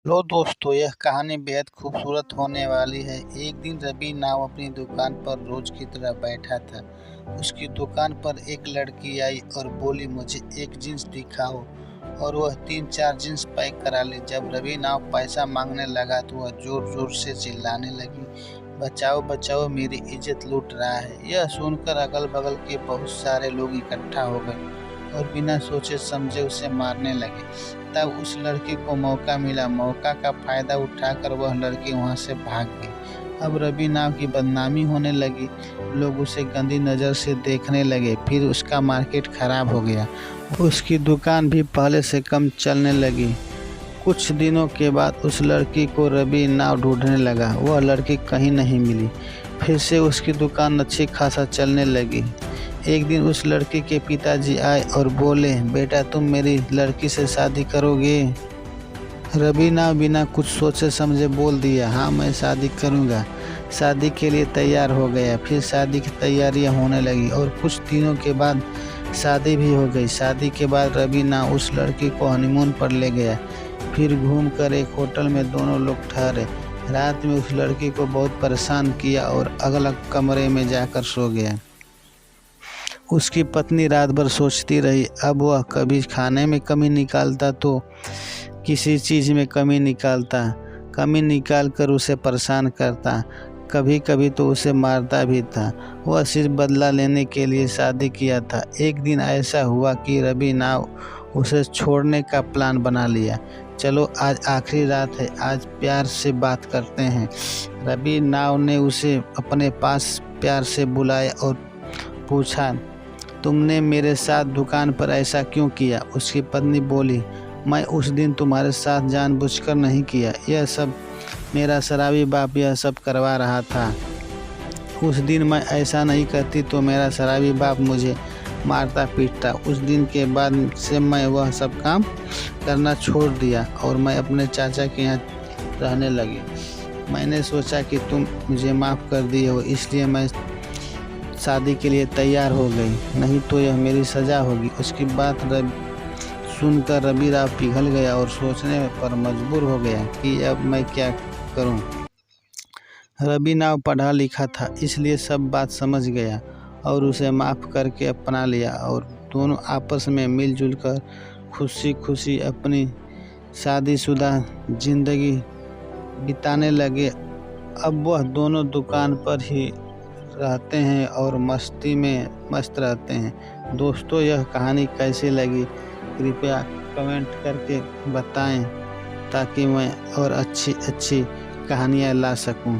लो दोस्तों, यह कहानी बेहद खूबसूरत होने वाली है। एक दिन रवि नाव अपनी दुकान पर रोज की तरह बैठा था। उसकी दुकान पर एक लड़की आई और बोली, मुझे एक जींस दिखाओ। और वह 3-4 जींस पैक करा ली। जब रवि नाव पैसा मांगने लगा तो वह जोर जोर से चिल्लाने लगी, बचाओ बचाओ, मेरी इज्जत लूट रहा है। यह सुनकर अगल बगल के बहुत सारे लोग इकट्ठा हो गए और बिना सोचे समझे उसे मारने लगे। तब उस लड़की को मौका मिला। मौका का फायदा उठाकर वह लड़की वहां से भाग गई। अब रवि नाव की बदनामी होने लगी। लोग उसे गंदी नज़र से देखने लगे। फिर उसका मार्केट खराब हो गया। उसकी दुकान भी पहले से कम चलने लगी। कुछ दिनों के बाद उस लड़की को रवि नाव ढूंढने लगा। वह लड़की कहीं नहीं मिली। फिर से उसकी दुकान अच्छी खासा चलने लगी। एक दिन उस लड़की के पिताजी आए और बोले, बेटा तुम मेरी लड़की से शादी करोगे? रवि नाव बिना कुछ सोचे समझे बोल दिया, हाँ मैं शादी करूँगा। शादी के लिए तैयार हो गया। फिर शादी की तैयारियां होने लगी और कुछ दिनों के बाद शादी भी हो गई। शादी के बाद रवि नाव उस लड़की को हनीमून पर ले गया। फिर घूमकर एक होटल में दोनों लोग ठहरे। रात में उस लड़की को बहुत परेशान किया और अलग कमरे में जाकर सो गया। उसकी पत्नी रात भर सोचती रही। अब वह कभी खाने में कमी निकालता तो किसी चीज़ में कमी निकालता। कमी निकाल कर उसे परेशान करता। कभी कभी तो उसे मारता भी था। वह सिर्फ बदला लेने के लिए शादी किया था। एक दिन ऐसा हुआ कि रवि नाव उसे छोड़ने का प्लान बना लिया। चलो आज आखिरी रात है, आज प्यार से बात करते हैं। रवि नाव ने उसे अपने पास प्यार से बुलाया और पूछा, तुमने मेरे साथ दुकान पर ऐसा क्यों किया? उसकी पत्नी बोली, मैं उस दिन तुम्हारे साथ जानबूझकर नहीं किया। यह सब मेरा शराबी बाप यह सब करवा रहा था। उस दिन मैं ऐसा नहीं करती तो मेरा शराबी बाप मुझे मारता पीटता। उस दिन के बाद से मैं वह सब काम करना छोड़ दिया और मैं अपने चाचा के यहाँ रहने लगी। मैंने सोचा कि तुम मुझे माफ़ कर दिए हो, इसलिए मैं शादी के लिए तैयार हो गई, नहीं तो यह मेरी सज़ा होगी। उसकी बात सुनकर रवि राव पिघल गया और सोचने पर मजबूर हो गया कि अब मैं क्या करूं। रवि नाव पढ़ा लिखा था, इसलिए सब बात समझ गया और उसे माफ़ करके अपना लिया और दोनों आपस में मिलजुल कर खुशी खुशी अपनी शादीशुदा जिंदगी बिताने लगे। अब वह दोनों दुकान पर ही रहते हैं और मस्ती में मस्त रहते हैं। दोस्तों, यह कहानी कैसी लगी कृपया कमेंट करके बताएं ताकि मैं और अच्छी अच्छी कहानियाँ ला सकूं।